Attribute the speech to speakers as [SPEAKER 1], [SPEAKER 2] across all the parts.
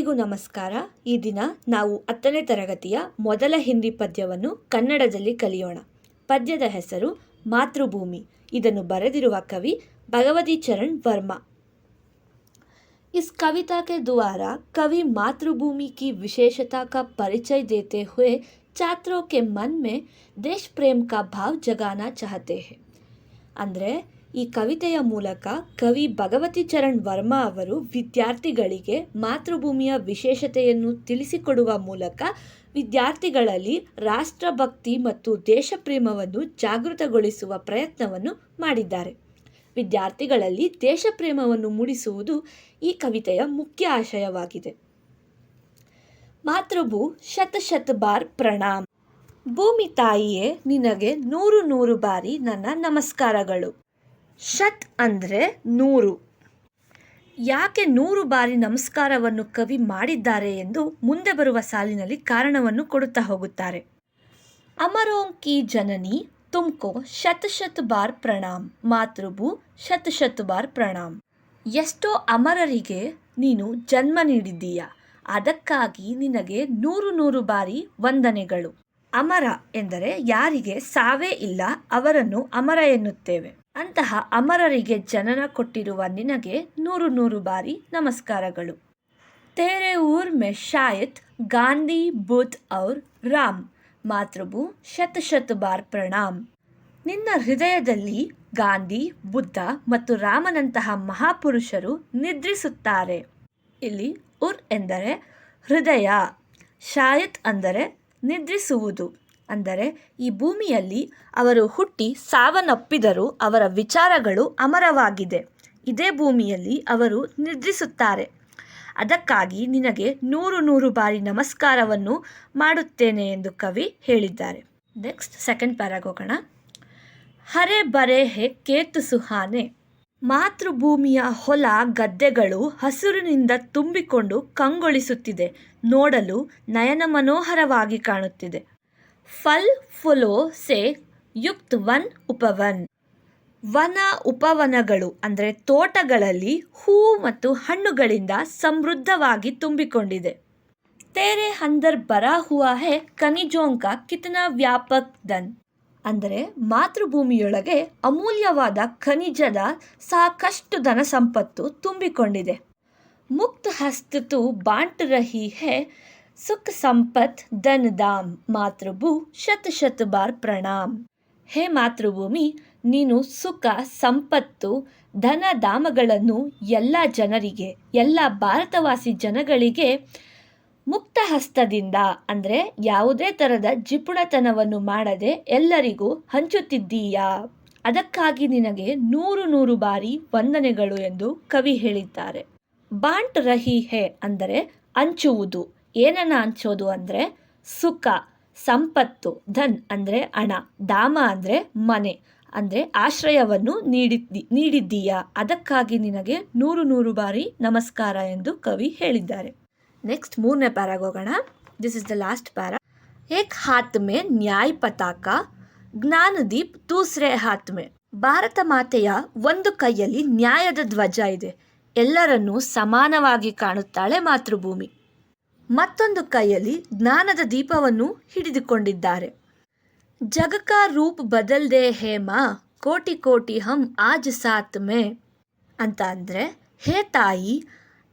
[SPEAKER 1] ಎಲ್ಲರಿಗೂ ನಮಸ್ಕಾರ. ಈ ದಿನ ನಾವು 10ನೇ ತರಗತಿಯ ಮೊದಲ ಹಿಂದಿ ಪದ್ಯವನ್ನು ಕನ್ನಡದಲ್ಲಿ ಕಲಿಯೋಣ. ಪದ್ಯದ ಹೆಸರು ಮಾತೃಭೂಮಿ. ಇದನ್ನು ಬರೆದಿರುವ ಕವಿ ಭಗವತಿ ಚರಣ್ ವರ್ಮಾ. इस कविता के द्वारा कवि मातृभूमि की विशेषता का परिचय देते हुए छात्रों के मन में देश प्रेम का भाव जगाना चाहते हैं. ಅಂದರೆ ಈ ಕವಿತೆಯ ಮೂಲಕ ಕವಿ ಭಗವತಿ ಚರಣ್ ವರ್ಮಾ ಅವರು ವಿದ್ಯಾರ್ಥಿಗಳಿಗೆ ಮಾತೃಭೂಮಿಯ ವಿಶೇಷತೆಯನ್ನು ತಿಳಿಸಿಕೊಡುವ ಮೂಲಕ ವಿದ್ಯಾರ್ಥಿಗಳಲ್ಲಿ ರಾಷ್ಟ್ರಭಕ್ತಿ ಮತ್ತು ದೇಶಪ್ರೇಮವನ್ನು ಜಾಗೃತಗೊಳಿಸುವ ಪ್ರಯತ್ನವನ್ನು ಮಾಡಿದ್ದಾರೆ. ವಿದ್ಯಾರ್ಥಿಗಳಲ್ಲಿ ದೇಶಪ್ರೇಮವನ್ನು ಮೂಡಿಸುವುದು ಈ ಕವಿತೆಯ ಮುಖ್ಯ ಆಶಯವಾಗಿದೆ. ಮಾತೃಭೂ ಶತ ಬಾರ್ ಪ್ರಣಾಮ್. ಭೂಮಿ ತಾಯಿಯೇ, ನಿನಗೆ 100 ಬಾರಿ ನನ್ನ ನಮಸ್ಕಾರಗಳು. ಶತ್ ಅಂದರೆ 100. ಯಾಕೆ 100 ಬಾರಿ ನಮಸ್ಕಾರವನ್ನು ಕವಿ ಮಾಡಿದ್ದಾರೆ ಎಂದು ಮುಂದೆ ಬರುವ ಸಾಲಿನಲ್ಲಿ ಕಾರಣವನ್ನು ಕೊಡುತ್ತಾ ಹೋಗುತ್ತಾರೆ. ಅಮರೋಂ ಕಿ ಜನನಿ ತುಮ್ಕೋ ಶತ ಬಾರ್ ಪ್ರಣಾಮ್. ಮಾತೃಭೂ ಶತ ಬಾರ್ ಪ್ರಣಾಮ್. ಎಷ್ಟೋ ಅಮರರಿಗೆ ನೀನು ಜನ್ಮ ನೀಡಿದ್ದೀಯ, ಅದಕ್ಕಾಗಿ ನಿನಗೆ 100 ಬಾರಿ ವಂದನೆಗಳು. ಅಮರ ಎಂದರೆ ಯಾರಿಗೆ ಸಾವೇ ಇಲ್ಲ ಅವರನ್ನು ಅಮರ ಎನ್ನುತ್ತೇವೆ. ಅಂತಹ ಅಮರರಿಗೆ ಜನನ ಕೊಟ್ಟಿರುವ ನಿನಗೆ 100 ಬಾರಿ ನಮಸ್ಕಾರಗಳು. ತೇರೆ ಊರ್ ಮೇ ಶಾಯದ್ ಗಾಂಧಿ ಬುದ್ಧ ಔರ್ ರಾಮ್. ಮಾತೃಭೂ ಶತ ಬಾರ್ ಪ್ರಣಾಮ್. ನಿನ್ನ ಹೃದಯದಲ್ಲಿ ಗಾಂಧಿ, ಬುದ್ಧ ಮತ್ತು ರಾಮನಂತಹ ಮಹಾಪುರುಷರು ನಿದ್ರಿಸುತ್ತಾರೆ. ಇಲ್ಲಿ ಉರ್ ಎಂದರೆ ಹೃದಯ, ಶಾಯತ್ ಅಂದರೆ ನಿದ್ರಿಸುವುದು. ಅಂದರೆ ಈ ಭೂಮಿಯಲ್ಲಿ ಅವರು ಹುಟ್ಟಿ ಸಾವನ್ನಪ್ಪಿದರೂ ಅವರ ವಿಚಾರಗಳು ಅಮರವಾಗಿದೆ. ಇದೇ ಭೂಮಿಯಲ್ಲಿ ಅವರು ನಿದ್ರಿಸುತ್ತಾರೆ. ಅದಕ್ಕಾಗಿ ನಿನಗೆ 100 ಬಾರಿ ನಮಸ್ಕಾರವನ್ನು ಮಾಡುತ್ತೇನೆ ಎಂದು ಕವಿ ಹೇಳಿದ್ದಾರೆ. ನೆಕ್ಸ್ಟ್ ಸೆಕೆಂಡ್ ಪ್ಯಾರಾಗ್ ಹೋಗೋಣ. ಹರೆ ಬರೆ ಹೇ ಕೇತು ಸುಹಾನೆ. ಮಾತೃಭೂಮಿಯ ಹೊಲ ಗದ್ದೆಗಳು ಹಸಿರಿನಿಂದ ತುಂಬಿಕೊಂಡು ಕಂಗೊಳಿಸುತ್ತಿದೆ. ನೋಡಲು ನಯನ ಮನೋಹರವಾಗಿ ಕಾಣುತ್ತಿದೆ. ಫಲ್ ಫುಲೋ ಸೆ ಯುಕ್ತ ವನ್ ಉಪವನ್. ವನ ಉಪವನಗಳು ಅಂದರೆ ತೋಟಗಳಲ್ಲಿ ಹೂವು ಮತ್ತು ಹಣ್ಣುಗಳಿಂದ ಸಮೃದ್ಧವಾಗಿ ತುಂಬಿಕೊಂಡಿದೆ. ತೇರೆ ಅಂದರ್ ಬರಾ ಹುವಾ ಹೇ ಖನಿಜೋಂ ಕಾ ಕಿತನಾ ವ್ಯಾಪಕ್ ಧನ್. ಅಂದರೆ ಮಾತೃಭೂಮಿಯೊಳಗೆ ಅಮೂಲ್ಯವಾದ ಖನಿಜದ ಸಾಕಷ್ಟು ಧನ ಸಂಪತ್ತು ತುಂಬಿಕೊಂಡಿದೆ. ಮುಕ್ತ ಹಸ್ತು ಬಾಂಟ್ ರಹಿ ಹೇ ಸುಖ ಸಂಪತ್ ಧನ್ ದಾಮ್. ಮಾತೃಭೂ ಶತ ಬಾರ್ ಪ್ರಣಾಮ್. ಹೇ ಮಾತೃಭೂಮಿ, ನೀನು ಸುಖ, ಸಂಪತ್ತು, ಧನ ಧಾಮಗಳನ್ನು ಎಲ್ಲ ಜನರಿಗೆ, ಎಲ್ಲ ಭಾರತವಾಸಿ ಜನಗಳಿಗೆ ಮುಕ್ತ ಹಸ್ತದಿಂದ ಅಂದರೆ ಯಾವುದೇ ಥರದ ಜಿಪುಣತನವನ್ನು ಮಾಡದೆ ಎಲ್ಲರಿಗೂ ಹಂಚುತ್ತಿದ್ದೀಯಾ. ಅದಕ್ಕಾಗಿ ನಿನಗೆ 100 ಬಾರಿ ವಂದನೆಗಳು ಎಂದು ಕವಿ ಹೇಳಿದ್ದಾರೆ. ಬಾಂಟ್ ರಹಿ ಹೇ ಅಂದರೆ ಹಂಚುವುದು. ಏನನ್ನ ಹಂಚೋದು ಅಂದರೆ ಸುಖ, ಸಂಪತ್ತು, ಧನ್ ಅಂದರೆ ಹಣ, ಧಾಮ ಅಂದರೆ ಮನೆ ಅಂದರೆ ಆಶ್ರಯವನ್ನು ನೀಡಿದ್ದೀಯಾ. ಅದಕ್ಕಾಗಿ ನಿನಗೆ 100 ಬಾರಿ ನಮಸ್ಕಾರ ಎಂದು ಕವಿ ಹೇಳಿದ್ದಾರೆ. ನೆಕ್ಸ್ಟ್ 3ನೇ ಪ್ಯಾರಾಗ್ ಹೋಗೋಣ. This is the last para. ಏಕ್ ಹಾತ್ ಮೇ ನ್ಯಾಯ ಪತಾಕ, ಜ್ಞಾನದೀಪ್ ದೂಸರೆ ಹಾತ್ ಮೇ. ಭಾರತ ಮಾತೆಯ ಒಂದು ಕೈಯಲ್ಲಿ ನ್ಯಾಯದ ಧ್ವಜ ಇದೆ. ಎಲ್ಲರನ್ನೂ ಸಮಾನವಾಗಿ ಕಾಣುತ್ತಾಳೆ ಮಾತೃಭೂಮಿ. ಮತ್ತೊಂದು ಕೈಯಲ್ಲಿ ಜ್ಞಾನದ ದೀಪವನ್ನು ಹಿಡಿದುಕೊಂಡಿದ್ದಾರೆ. ಜಗಕ ರೂಪ್ ಬದಲ್ದೆ ಹೇಮಾ, ಕೋಟಿ ಕೋಟಿ ಹಮ್ ಆಜ್ ಸಾತ್ ಮೇ ಅಂತ. ಅಂದರೆ ಹೇ ತಾಯಿ,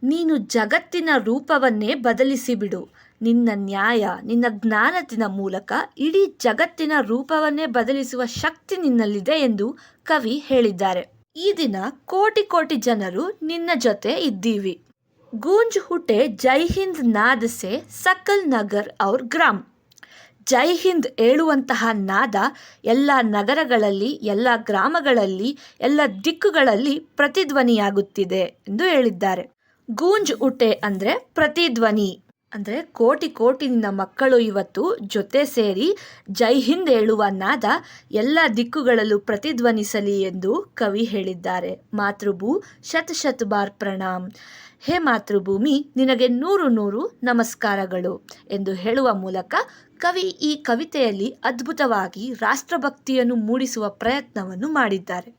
[SPEAKER 1] ನೀನು ಜಗತ್ತಿನ ರೂಪವನ್ನೇ ಬದಲಿಸಿಬಿಡು. ನಿನ್ನ ನ್ಯಾಯ, ನಿನ್ನ ಜ್ಞಾನದ ಮೂಲಕ ಇಡೀ ಜಗತ್ತಿನ ರೂಪವನ್ನೇ ಬದಲಿಸುವ ಶಕ್ತಿ ನಿನ್ನಲ್ಲಿದೆ ಎಂದು ಕವಿ ಹೇಳಿದ್ದಾರೆ. ಈ ದಿನ ಕೋಟಿ ಕೋಟಿ ಜನರು ನಿನ್ನ ಜೊತೆ ಇದ್ದೀವಿ. ಗೂಂಜ್ ಹುಟೆ ಜೈ ಹಿಂದ್ ನಾದ ಸೆ ಸಕಲ್ ನಗರ್ ಔರ್ ಗ್ರಾಮ್. ಜೈ ಹಿಂದ್ ಹೇಳುವಂತಹ ನಾದ ಎಲ್ಲ ನಗರಗಳಲ್ಲಿ, ಎಲ್ಲ ಗ್ರಾಮಗಳಲ್ಲಿ, ಎಲ್ಲ ದಿಕ್ಕುಗಳಲ್ಲಿ ಪ್ರತಿಧ್ವನಿಯಾಗುತ್ತಿದೆ ಎಂದು ಹೇಳಿದ್ದಾರೆ. ಗೂಂಜ್ ಉಟೆ ಅಂದರೆ ಪ್ರತಿಧ್ವನಿ. ಅಂದರೆ ಕೋಟಿ ಕೋಟಿ ನಿನ್ನ ಮಕ್ಕಳು ಇವತ್ತು ಜೊತೆ ಸೇರಿ ಜೈ ಹಿಂದ್ ಹೇಳುವ ನಾದ ಎಲ್ಲ ದಿಕ್ಕುಗಳಲ್ಲೂ ಪ್ರತಿಧ್ವನಿಸಲಿ ಎಂದು ಕವಿ ಹೇಳಿದ್ದಾರೆ. ಮಾತೃಭೂ ಶತ ಬಾರ್ ಪ್ರಣಾಮ್. ಹೇ ಮಾತೃಭೂಮಿ, ನಿನಗೆ 100 ನಮಸ್ಕಾರಗಳು ಎಂದು ಹೇಳುವ ಮೂಲಕ ಕವಿ ಈ ಕವಿತೆಯಲ್ಲಿ ಅದ್ಭುತವಾಗಿ ರಾಷ್ಟ್ರಭಕ್ತಿಯನ್ನು ಮೂಡಿಸುವ ಪ್ರಯತ್ನವನ್ನು ಮಾಡಿದ್ದಾರೆ.